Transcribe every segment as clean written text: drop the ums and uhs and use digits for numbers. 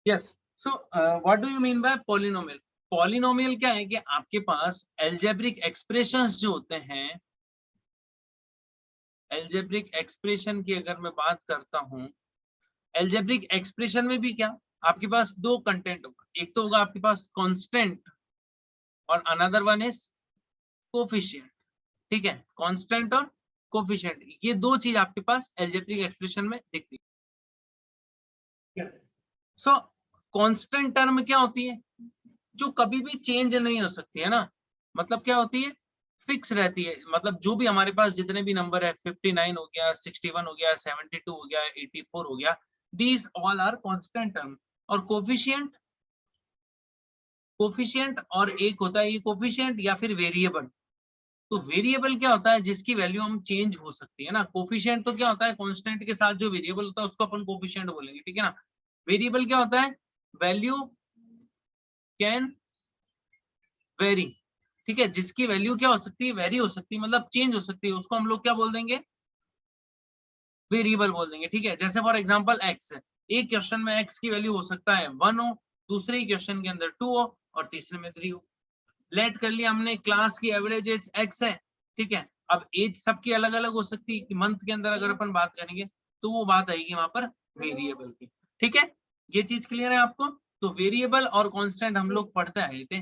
Yes, so what do you mean by polynomial? Polynomial क्या है कि आपके पास एल्जेब्रिक एक्सप्रेशंस जो होते हैं, एल्जेब्रिक एक्सप्रेशन की अगर मैं बात करता हूं, एल्जेब्रिक एक्सप्रेशन में भी क्या आपके पास दो कंटेंट होगा, एक तो होगा आपके पास कांस्टेंट और अनदर वन इज कोफिशिएंट। ठीक है, कांस्टेंट और कोफिशिएंट, ये दो चीज आपके पास एल्जेब्रिक एक्सप्रेशन में दिखती है। सो कांस्टेंट टर्म क्या होती है? जो कभी भी चेंज नहीं हो सकती है ना, मतलब क्या होती है, फिक्स रहती है। मतलब जो भी हमारे पास जितने भी नंबर है, 59 हो गया, 61 हो गया, 72 हो गया, 84 हो गया, these all are constant term. और कोफिशिएंट, कोफिशिएंट और एक होता है ये कोफिशिएंट या फिर वेरिएबल। तो वेरिएबल क्या होता है, जिसकी वैल्यू हम चेंज हो सकती है ना। कोफिशिएंट तो क्या होता है, कांस्टेंट के साथ जो वेरिएबल होता है उसको अपन कोफिशिएंट बोलेंगे, ठीक है ना। वेरिएबल क्या होता है, वैल्यू कैन वेरी, ठीक है, जिसकी वैल्यू क्या हो सकती है, वेरी हो सकती है, मतलब चेंज हो सकती है, उसको हम लोग क्या बोल देंगे, वेरिएबल बोल देंगे। ठीक है, जैसे फॉर एग्जांपल एक्स है, एक क्वेश्चन में एक्स की वैल्यू हो सकता है 1 हो, दूसरे क्वेश्चन के अंदर 2 हो और तीसरे में 3 हो। लेट कर लिया हमने, क्लास की एवरेज एज एक्स है, ठीक है। अब एज सबकी अलग अलग हो सकती है, कि मंथ के अंदर अगर अपन बात करेंगे तो वो बात आएगी वहां पर वेरिएबल की। ठीक है, ये चीज क्लियर है आपको? तो वेरिएबल और कांस्टेंट हम लोग पढ़ते आए थे।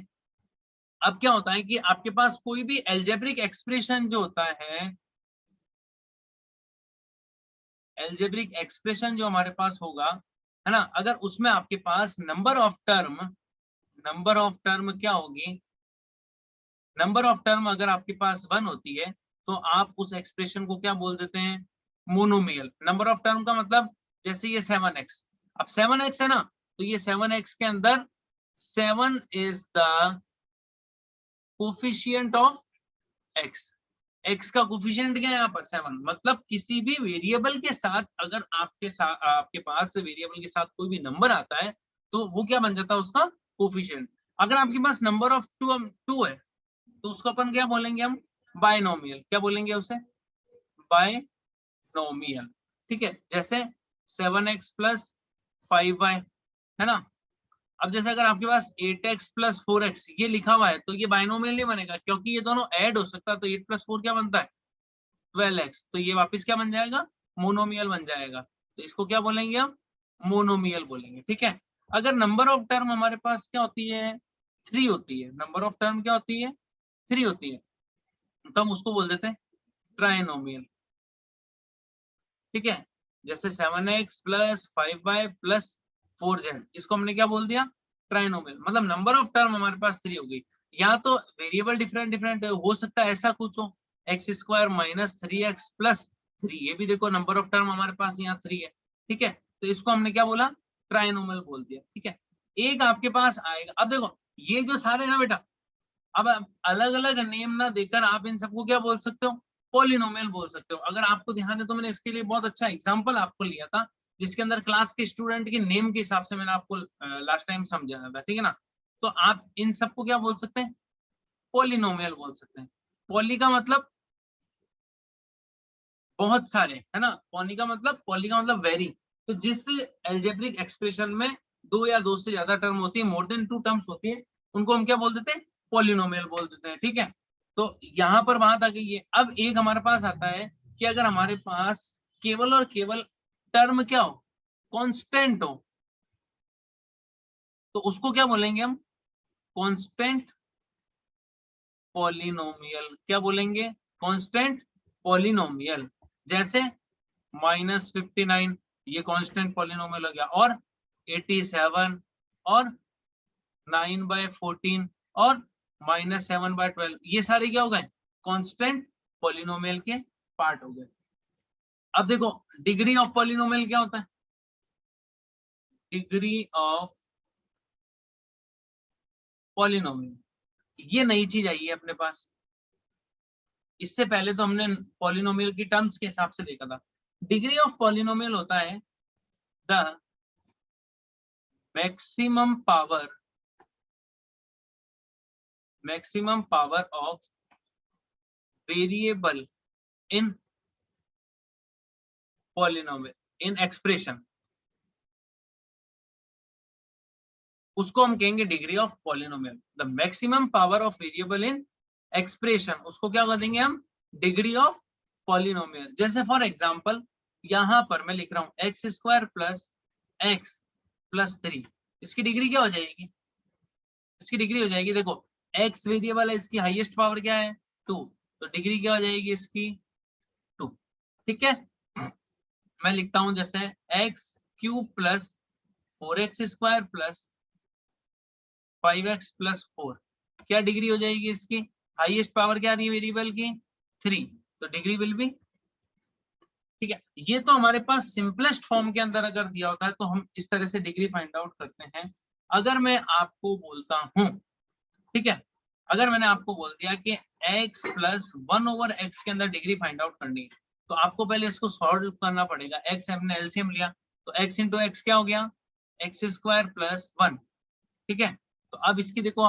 अब क्या होता है कि आपके पास कोई भी एल्जेब्रिक एक्सप्रेशन जो होता है, एल्जेब्रिक एक्सप्रेशन जो हमारे पास होगा, है ना, अगर उसमें आपके पास number of term, number of term क्या होगी, नंबर ऑफ टर्म अगर आपके पास 1 होती है तो आप उस एक्सप्रेशन को क्या बोल देते हैं, मोनोमियल। नंबर ऑफ टर्म का मतलब, जैसे ये 7x, अब 7x है ना, तो ये 7x के अंदर 7 is the coefficient of x। x का कोफिशिएंट क्या है यहाँ पर, 7। मतलब किसी भी वेरिएबल के साथ अगर आपके साथ, आपके पास वेरिएबल के साथ कोई भी नंबर आता है तो वो क्या बन जाता है, उसका कोफिशिएंट। अगर आपके पास नंबर ऑफ टू है तो उसको अपन क्या बोलेंगे, हम बायनोमियल। क्या बोलेंगे उसे, बायनोमियल। ठीक है, जैसे 7x प्लस 5y, है ना। अब जैसे अगर आपके पास 8x प्लस 4x ये लिखा हुआ है तो ये बायनोमियल नहीं बनेगा, क्योंकि ये दोनों ऐड हो सकता है। तो 8 प्लस 4 क्या बनता है, 12x। तो ये वापस क्या बन जाएगा, मोनोमियल बन जाएगा। तो इसको क्या बोलेंगे हम, मोनोमियल बोलेंगे। ठीक है, अगर नंबर ऑफ टर्म हमारे पास क्या होती है, 3 होती है, नंबर ऑफ टर्म क्या होती है, 3 होती है, तो हम उसको बोल देते हैं ट्राइनोमियल। ठीक है, जैसे 7x plus 5y plus 4z, इसको हमने क्या बोल दिया, ट्राइनोमियल। मतलब नंबर ऑफ टर्म हमारे पास 3 हो गई। या तो वेरिएबल डिफरेंट डिफरेंट हो सकता है, ऐसा कुछ हो, x square minus 3x plus 3, ये भी देखो नंबर ऑफ टर्म हमारे पास यहाँ 3 है। ठीक है, तो इसको हमने क्या बोला, ट्राइनोमियल बोल दिया। ठीक है, एक आपके पास आएगा, अब देखो ये जो सारे ना बेटा, अब अलग अलग नेम ना देकर आप इन सबको क्या बोल सकते हो, पॉलिनोमियल बोल सकते हो। अगर आपको ध्यान है तो मैंने इसके लिए बहुत अच्छा एग्जांपल आपको लिया था, जिसके अंदर क्लास के स्टूडेंट के नेम के हिसाब से मैंने आपको लास्ट टाइम समझाया था, ठीक है ना। तो आप इन सबको क्या बोल सकते हैं, पॉलिनोमियल बोल सकते हैं। पॉली का मतलब बहुत सारे, है ना, पॉली का मतलब वेरी। तो जिस एल्जेब्रिक एक्सप्रेशन में दो या दो से ज्यादा टर्म होती है, मोर देन 2 टर्म्स होती है, उनको हम क्या बोल देते हैं, पॉलिनोमियल बोल देते हैं। ठीक है, तो यहाँ पर बात आ गई है। अब एक हमारे पास आता है कि अगर हमारे पास केवल और केवल टर्म क्या हो, कांस्टेंट हो, तो उसको क्या बोलेंगे हम, कांस्टेंट पॉलिनोमियल। क्या बोलेंगे, कांस्टेंट पॉलिनोमियल। जैसे -59, ये कांस्टेंट पॉलिनोमियल हो गया, और 87 और 9/14 और -7/12, ये सारे क्या हो गए, कांस्टेंट पॉलिनोमियल के पार्ट हो गए। अब देखो डिग्री ऑफ पॉलिनोमियल क्या होता है, डिग्री ऑफ पॉलिनोमियल ये नई चीज आई है अपने पास। इससे पहले तो हमने पॉलिनोमियल की टर्म्स के हिसाब से देखा था। डिग्री ऑफ पॉलिनोमियल होता है the maximum power, maximum power of variable in polynomial in expression. उसको हम कहेंगे degree of polynomial. The maximum power of variable in expression, उसको क्या कर देंगे हम, डिग्री ऑफ पॉलिनोमियल। जैसे फॉर एग्जांपल यहां पर मैं लिख रहा हूं x square plus x plus 3, इसकी डिग्री क्या हो जाएगी, इसकी डिग्री हो जाएगी, देखो एक्स वेरिएबल है, इसकी हाईएस्ट पावर क्या है 2, तो डिग्री क्या हो जाएगी इसकी 2। ठीक है, मैं लिखता हूं जैसे x cube plus 4x square plus 5x plus 4, क्या डिग्री हो जाएगी इसकी, हाईएस्ट पावर क्या आ रही है वेरिएबल की 3, तो डिग्री विल बी। ठीक है, ये तो हमारे पास सिंपलेस्ट फॉर्म के अंदर अगर दिया होता है तो हम इस तरह से डिग्री फाइंड आउट करते हैं। अगर मैं आपको बोलता हूं, ठीक है, अगर मैंने आपको बोल दिया कि x प्लस 1/x के अंदर डिग्री फाइंड आउट करनी है, तो आपको पहले इसको सॉल्व करना पड़ेगा। x हमने एलसीएम लिया, तो x इंटू एक्स क्या हो गया, एक्स स्क्वायर प्लस 1। ठीक है, तो अब इसकी देखो,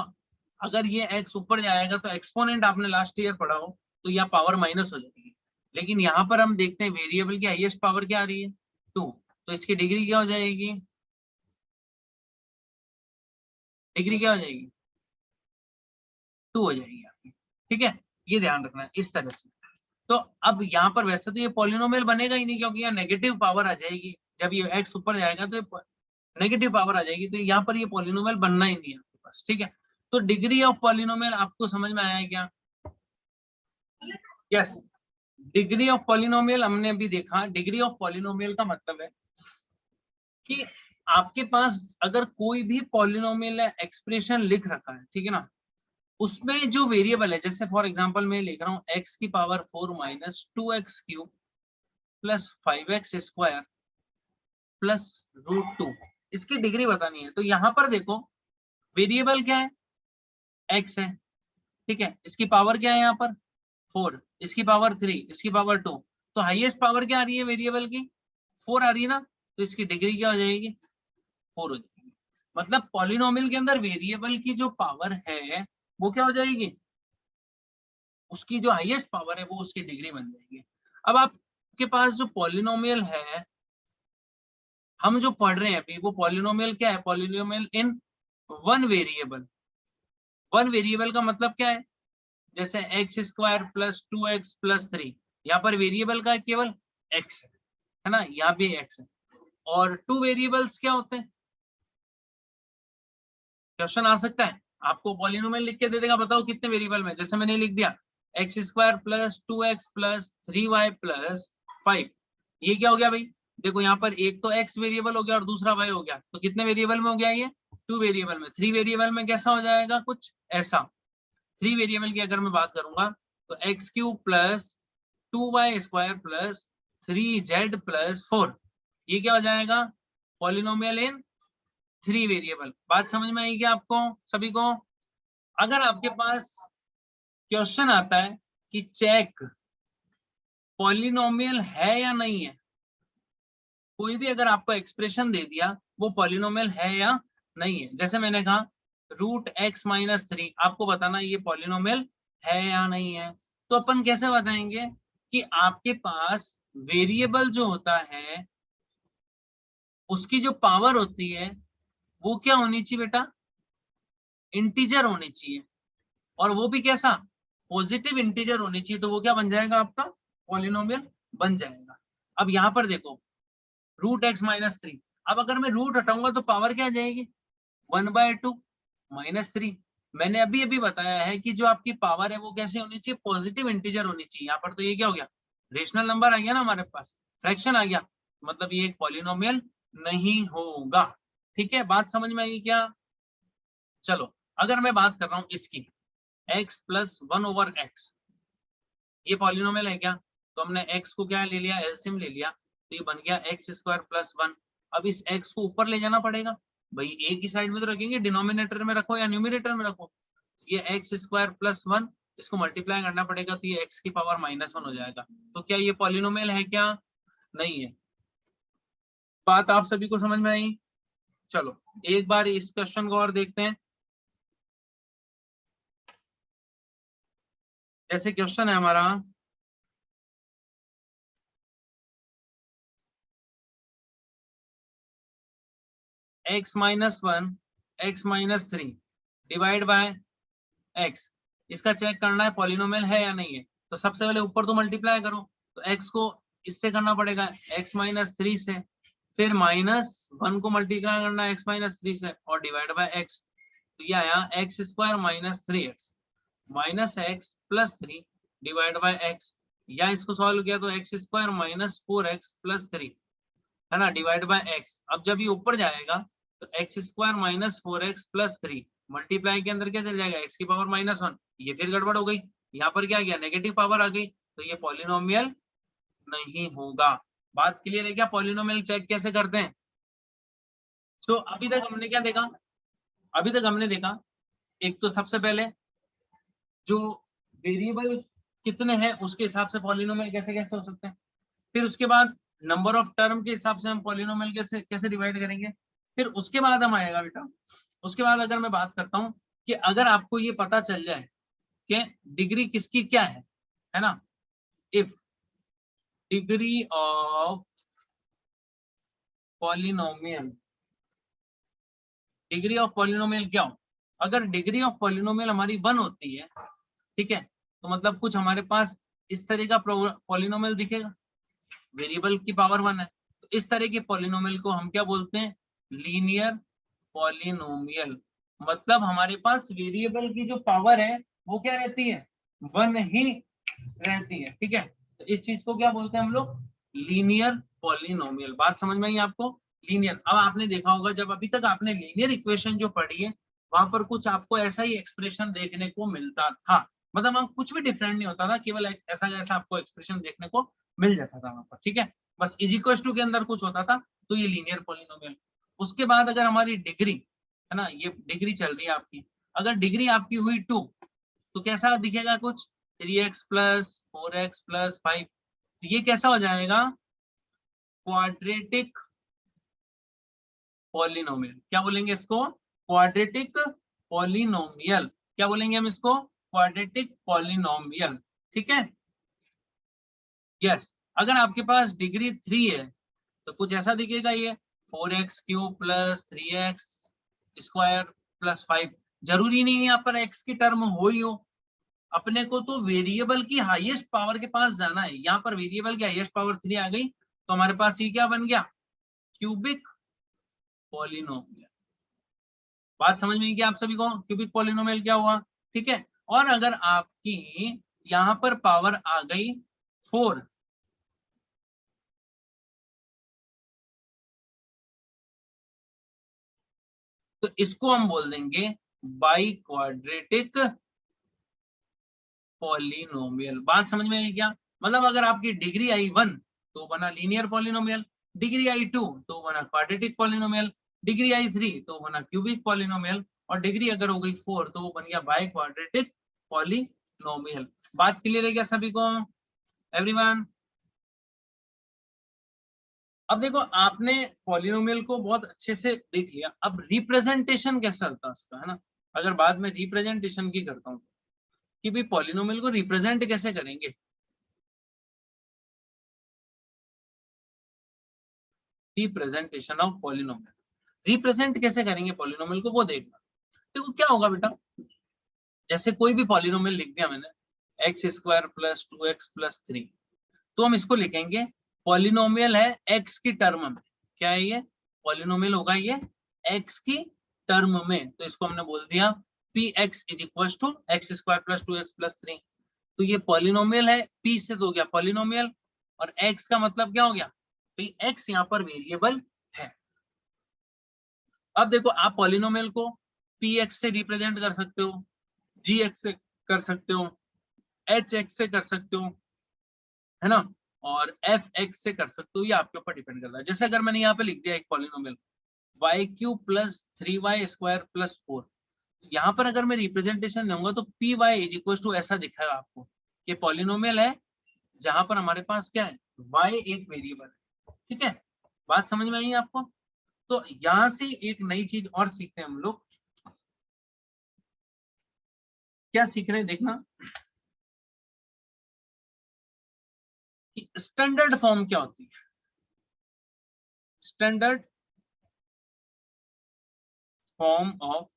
अगर ये x ऊपर जाएगा तो एक्सपोनेंट आपने लास्ट ईयर पढ़ा हो, तो यह पावर माइनस हो जाएगी। लेकिन यहाँ पर हम देखते हैं वेरिएबल की हाईएस्ट पावर क्या आ रही है 2, तो इसकी डिग्री क्या हो जाएगी, डिग्री क्या हो जाएगी 2 हो जाएगी आपकी। ठीक है, ये ध्यान रखना है इस तरह से। तो अब यहाँ पर वैसे तो ये पॉलिनोमियल बनेगा ही नहीं, क्योंकि यहाँ नेगेटिव पावर आ जाएगी, जब ये x ऊपर जाएगा तो नेगेटिव पावर आ जाएगी, तो यहाँ पर ये पॉलिनोमियल बनना ही नहीं है आपके पास। ठीक है, तो डिग्री ऑफ पॉलिनोमियल आपको समझ में आया है क्या, यस। डिग्री ऑफ पॉलिनोमियल हमने अभी देखा, डिग्री ऑफ पॉलिनोमियल का मतलब है कि आपके पास अगर कोई भी पॉलिनोमियल एक्सप्रेशन लिख रखा है, ठीक है ना, उसमें जो वेरिएबल है, जैसे फॉर एग्जांपल मैं लिख रहा हूँ x की power 4 minus 2x cube plus 5x square plus √2, इसकी डिग्री बतानी है। तो यहाँ पर देखो वेरिएबल क्या है, x है, ठीक है, इसकी पावर क्या है यहाँ पर 4, इसकी पावर 3, इसकी पावर 2, तो हाईएस्ट पावर क्या आ रही है वेरिएबल की 4 आ रही है ना, तो इसकी डिग्री क्या हो जाएगी 4 हो जाएगी। मतलब पॉलिनोमियल के अंदर वेरिएबल की जो पावर है वो क्या हो जाएगी, उसकी जो हाईएस्ट पावर है वो उसकी डिग्री बन जाएगी। अब आपके पास जो पॉलिनोमियल है, हम जो पढ़ रहे हैं अभी, वो पॉलिनोमियल क्या है, polynomial in one variable. One variable का मतलब क्या है, जैसे x square plus 2x plus 3, यहाँ पर वेरिएबल का केवल x है ना, यहाँ भी x है। और टू वेरिएबल्स क्या होते हैं, क्वेश्चन आ सकता है आपको, पॉलिनोमियल लिख के दे देगा, बताओ कितने वेरिएबल में, जैसे मैंने लिख दिया x square plus 2x plus 3y plus 5, ये क्या हो गया भाई, देखो यहाँ पर एक तो x वेरिएबल हो गया और दूसरा y हो गया, तो कितने वेरिएबल में हो गया ये, 2 वेरिएबल में। 3 वेरिएबल में कैसा हो जाएगा, कुछ ऐसा। 3 वेरिएबल की अगर मैं बात करूंगा तो x cube plus 2y square plus 3z plus 4, ये क्या हो जाएगा, पॉलिनोमियल इन 3 वेरिएबल। बात समझ में आई क्या आपको सभी को। अगर आपके पास क्वेश्चन आता है कि चेक पॉलिनोमियल है या नहीं है, कोई भी अगर आपको एक्सप्रेशन दे दिया वो पॉलिनोमियल है या नहीं है, जैसे मैंने कहा √x-3, आपको बताना ये पॉलिनोमियल है या नहीं है, तो अपन कैसे बताएंगे कि आपके पास वेरिएबल जो होता है उसकी जो पावर होती है वो क्या होनी चाहिए बेटा, इंटीजर होनी चाहिए, और वो भी कैसा, पॉजिटिव इंटीजर होनी चाहिए, तो वो क्या बन जाएगा आपका पॉलिनोमियल बन जाएगा। अब यहाँ पर देखो √x-3, अब अगर मैं रूट हटाऊंगा तो पावर क्या आ जाएगी 1/2 -3। मैंने अभी अभी बताया है कि जो आपकी पावर है वो कैसे होनी चाहिए, पॉजिटिव इंटीजर होनी चाहिए। यहाँ पर तो ये क्या हो गया, रेशनल नंबर आ गया ना हमारे पास, फ्रैक्शन आ गया, मतलब ये एक पॉलिनोमियल नहीं होगा। ठीक है, बात समझ में आई क्या। चलो अगर मैं बात कर रहा हूँ इसकी x प्लस 1/x, ये पॉलिनोमियल है क्या, तो हमने x को क्या ले लिया, एलसीएम ले लिया, तो ये बन गया एक्स स्क्वायर प्लस 1। अब इस x को ऊपर ले जाना पड़ेगा भाई, एक ही साइड में तो रखेंगे, डिनोमिनेटर में रखो या न्यूमिनेटर में रखो, ये एक्स स्क्वायर प्लस 1, इसको मल्टीप्लाई करना पड़ेगा, तो ये x की पावर -1 हो जाएगा। तो क्या ये पॉलिनोमियल है क्या, नहीं है। बात आप सभी को समझ में आई। चलो एक बार इस क्वेश्चन को और देखते हैं। जैसे क्वेश्चन है हमारा x-1 x minus 3 divide by x। इसका चेक करना है पॉलिनोमियल है या नहीं है, तो सबसे पहले ऊपर तो मल्टीप्लाई करो, तो x को इससे करना पड़ेगा x माइनस 3 से, फिर -1 को मल्टीप्लाई करना है x माइनस 3 से और डिवाइड बाय x। तो ये आया x square minus 3x minus x plus 3 divide by x, या इसको सॉल्व किया तो x square minus 4x plus 3 है ना डिवाइड बाय x। अब जब ये ऊपर जाएगा तो x square minus 4x plus 3 multiply के अंदर क्या चल जाएगा x की पावर -1, ये फिर गड़बड़ हो गई, यहाँ पर क्या गया नेगेटिव पावर आ गई, तो ये पॉलिनोमियल नहीं होगा। बात क्लियर है क्या? पॉलिनोमियल चेक कैसे करते हैं? तो अभी तक हमने क्या देखा, अभी तक हमने देखा एक तो सबसे पहले जो वेरिएबल कितने हैं उसके हिसाब से पॉलिनोमियल कैसे कैसे हो सकते हैं, फिर उसके बाद नंबर ऑफ टर्म के हिसाब से हम पॉलिनोमियल कैसे कैसे डिवाइड करेंगे, फिर उसके बाद हम आएगा बेटा, उसके बाद अगर मैं बात करता हूं कि अगर आपको ये पता चल जाए कि डिग्री किसकी क्या है ना, if degree of polynomial, degree of polynomial क्या हो, अगर डिग्री ऑफ पॉलिनोमियल हमारी 1 होती है, ठीक है, तो मतलब कुछ हमारे पास इस तरह का पॉलिनोमियल दिखेगा, वेरिएबल की पावर 1 है, तो इस तरह के पॉलिनोमियल को हम क्या बोलते हैं, लीनियर पॉलिनोमियल। मतलब हमारे पास वेरिएबल की जो पावर है वो क्या रहती है, 1 ही रहती है, ठीक है, तो इस चीज को क्या बोलते हैं हम लोग, लीनियर पॉलिनोमियल। बात समझ में आई आपको? लीनियर। अब आपने देखा होगा जब अभी तक आपने लीनियर इक्वेशन जो पढ़ी है वहां पर कुछ आपको ऐसा ही एक्सप्रेशन देखने को मिलता था, मतलब वहां कुछ भी डिफरेंट नहीं होता था, केवल ऐसा जैसा आपको एक्सप्रेशन देखने को मिल जाता था वहां पर, ठीक है, बस इज इक्वल टू के अंदर कुछ होता था, तो ये लीनियर पॉलिनोमियल। उसके बाद अगर हमारी डिग्री है ना, ये डिग्री चल रही है आपकी, अगर डिग्री आपकी हुई 2 तो कैसा दिखेगा कुछ, 3x प्लस 4x प्लस 5, ये कैसा हो जाएगा, क्वाड्रेटिक पॉलिनोमियल। क्या बोलेंगे इसको, क्वाड्रेटिक पॉलिनोमियल। क्या बोलेंगे हम इसको, क्वाड्रेटिक पॉलिनोमियल, ठीक है, यस। अगर आपके पास डिग्री 3 है तो कुछ ऐसा दिखेगा, ये 4x cube plus 3x square plus 5, जरूरी नहीं है यहाँ पर x की टर्म हो ही हो, अपने को तो वेरिएबल की हाईएस्ट पावर के पास जाना है, यहाँ पर वेरिएबल की हाईएस्ट पावर 3 आ गई, तो हमारे पास ये क्या बन गया, क्यूबिक पॉलिनोमियल। बात समझ में क्या आप सभी को, क्यूबिक पॉलिनोमियल क्या हुआ, ठीक है। और अगर आपकी यहाँ पर पावर आ गई 4, तो इसको हम बोल देंगे बाई क्वाड्रेटिक पॉलिनोमियल। बात समझ में आई क्या, मतलब अगर आपकी डिग्री आई 1 तो बना लीनियर पॉलिनोमियल, डिग्री आई 2 तो बना क्वाड्रेटिक पॉलिनोमियल, डिग्री आई 3 तो बना क्यूबिक पॉलिनोमियल, और डिग्री अगर हो गई 4 तो वो बन गया बाई क्वाड्रेटिक पॉलिनोमियल। बात क्लियर है क्या सभी को, एवरीवन? अब देखो आपने पॉलिनोमियल को बहुत अच्छे से देख लिया, अब रिप्रेजेंटेशन कैसा होता है उसका, है ना, अगर बाद में रिप्रेजेंटेशन की करता हूँ कि भाई पॉलिनोमियल को रिप्रेजेंट कैसे करेंगे, रिप्रेजेंटेशन ऑफ पॉलिनोमियल, रिप्रेजेंट कैसे करेंगे पॉलिनोमियल को वो देखना। देखो क्या होगा बेटा, जैसे कोई भी पॉलिनोमियल लिख दिया मैंने x square plus 2x plus 3, तो हम इसको लिखेंगे पॉलिनोमियल है x की टर्म में, क्या है ये, पॉलिनोमियल होगा ये x की टर्म में, तो इसको हमने बोल दिया px is equal to x square plus 2x plus 3, तो ये पॉलिनोमियल है, p से तो हो गया पॉलिनोमियल, और x का मतलब क्या हो गया, भाई x यहाँ पर वेरिएबल है। अब देखो आप पॉलिनोमियल को px से रिप्रेजेंट कर सकते हो, gx से कर सकते हो, hx से कर सकते हो, है ना, और fx से कर सकते हो, ये आपके ऊपर डिपेंड करता है। जैसे अगर मैंने यहाँ पे लिख दिया एक polynomial y cube plus 3y square plus 4, यहाँ पर अगर मैं रिप्रेजेंटेशन दूंगा तो P Y is equal to ऐसा दिखेगा आपको, ये पॉलिनोमियल है जहां पर हमारे पास क्या है, y एक वेरिएबल है, ठीक है। बात समझ में आई आपको? तो यहां से एक नई चीज और सीखते हैं हम लोग, क्या सीख रहे हैं देखना, कि स्टैंडर्ड फॉर्म क्या होती है, स्टैंडर्ड फॉर्म ऑफ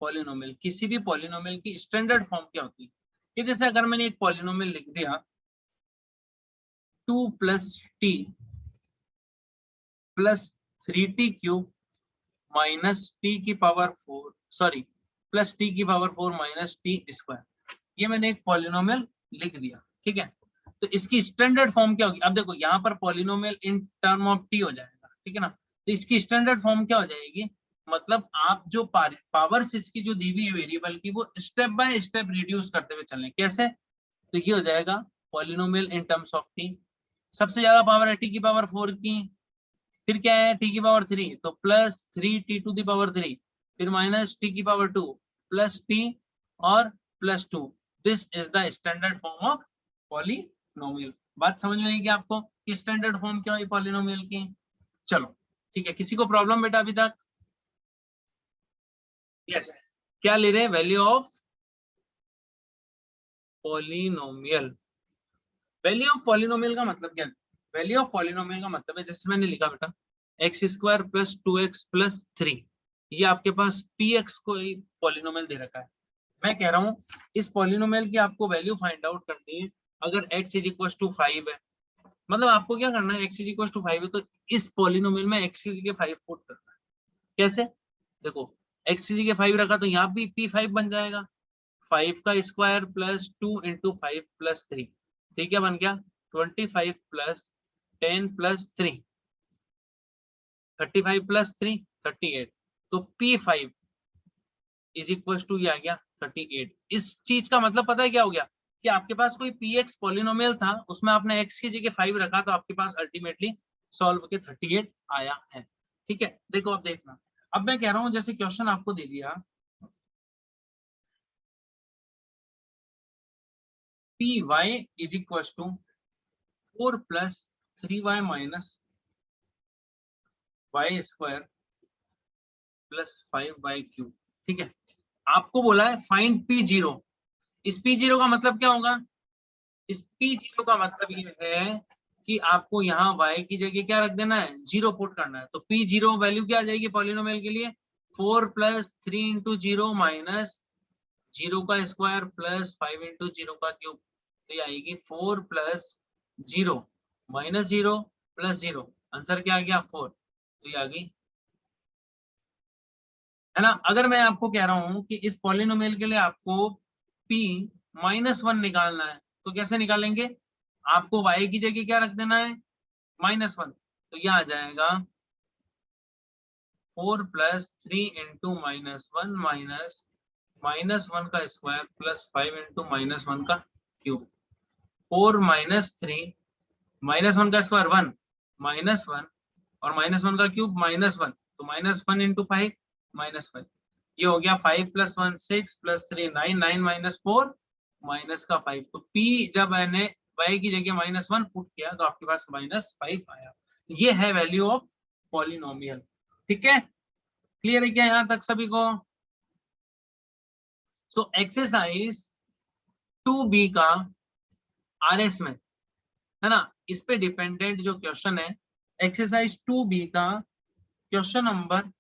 पॉलिनोमियल, किसी भी पॉलिनोमियल की स्टैंडर्ड फॉर्म क्या होती है? कि जैसे अगर मैंने एक पॉलिनोमियल लिख दिया 2 + t + 3t cube minus T की पावर 4 सॉरी प्लस टी की पावर 4 माइनस टी स्क्वायर, ये मैंने एक पॉलिनोमियल लिख दिया, ठीक है। तो इसकी स्टैंडर्ड फॉर्म क्या होगी? अब देखो यहाँ पर polynomial in term of T हो जाएगा, ठीक है ना। तो इसकी स्टैंडर्ड फॉर्म क्या हो जाएगी? मतलब आप जो पावर्स इसकी जो दी हुई है वेरिएबल की, वो स्टेप बाय स्टेप रिड्यूस करते हुए चलने। कैसे? तो ये हो जाएगा polynomial in terms of T, सबसे ज्यादा पावर है टी की पावर 4 की, फिर क्या है टी की पावर 3, तो plus 3t to the power 3, फिर माइनस टी की पावर 2 प्लस टी और plus 2। This is the standard form of polynomial. बात समझ में आई कि आपको कि स्टैंडर्ड फॉर्म क्या है पॉलिनोमियल की? चलो ठीक है, किसी को प्रॉब्लम बेटा अभी तक? यस, क्या ले रहे हैं? Value of polynomial. Value of polynomial का मतलब क्या है? वैल्यू ऑफ पॉलिनोमियल का मतलब है, जैसे मैंने लिखा बेटा x² + 2x + 3, ये आपके पास px को पॉलिनोमियल दे रखा है। मैं कह रहा हूँ इस पॉलिनोमियल की आपको वैल्यू फाइंड आउट करनी है। अगर x = 5 है, मतलब आपको क्या करना है, x = 5 है तो इस पॉलिनोमियल में x की जगह 5 पुट करना है। कैसे? देखो x की जगह 5 रखा तो यहाँ भी p5 बन जाएगा, 5 का स्क्वायर प्लस 2 × 5 + 3, ठीक है, बन गया 25 + 10 + 3, 35 + 3 38, तो p5 = ये आ गया 38। इस चीज का मतलब पता है क्या हो गया कि आपके पास कोई px पॉलिनोमियल था, उसमें आपने x की जगह 5 रखा तो आपके पास अल्टीमेटली सॉल्व के 38 आया है, ठीक है। देखो अब देखना, अब मैं कह रहा हूं जैसे क्वेश्चन आपको दे दिया py = 4 + 3y - y² + 5y³, ठीक है। आपको बोला है फाइंड p0। इस p0 का मतलब क्या होगा? इस p0 का मतलब ये है कि आपको यहाँ y की जगह क्या रख देना है? 0 पुट करना है। तो p0 वैल्यू क्या आ जाएगी पॉलिनोमियल के लिए? 4 + 3 × 0 माइनस 0 का स्क्वायर प्लस 5 × 0 का क्यूब, तो ये आएगी 4 + 0 माइनस 0 प्लस 0, आंसर क्या आ गया? 4, तो ये आ गई, है ना। अगर मैं आपको कह रहा हूं कि इस पॉलिनोमियल के लिए आपको p -1 निकालना है, तो कैसे निकालेंगे? आपको y की जगह क्या रख देना है? -1, तो यह आ जाएगा 4 + 3 × -1 माइनस -1 का स्क्वायर प्लस 5 × -1 का क्यूब, 4 - 3 -1 का स्क्वायर 1 -1 और -1 का क्यूब -1, तो -1 × 5 -1, ये हो गया 5 + 1 6 + 3 9 9 - 4 माइनस का 5, तो p जब मैंने y की जगह -1 पुट किया तो आपके पास -5 आया। ये है वैल्यू ऑफ पॉलिनोमियल, ठीक है। क्लियर है क्या यहाँ तक सभी को? सो एक्सरसाइज 2b का RS में, है ना, इस पे डिपेंडेंट जो क्वेश्चन है एक्सरसाइज 2b का क्वेश्चन नंबर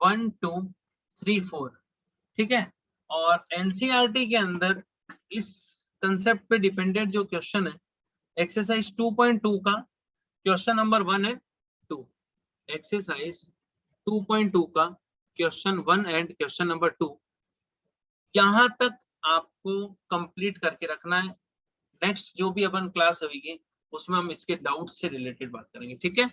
1 2 3 4, ठीक है। और एनसीईआरटी के अंदर इस कंसेप्ट पे डिपेंडेंट जो क्वेश्चन है एक्सरसाइज 2.2 का क्वेश्चन नंबर 1 है 2, एक्सरसाइज 2.2 का क्वेश्चन 1 एंड क्वेश्चन नंबर 2, यहाँ तक आपको कंप्लीट करके रखना है। नेक्स्ट जो भी अपन क्लास होगी उसमें हम इसके डाउट से रिलेटेड बात करेंगे, ठीक है।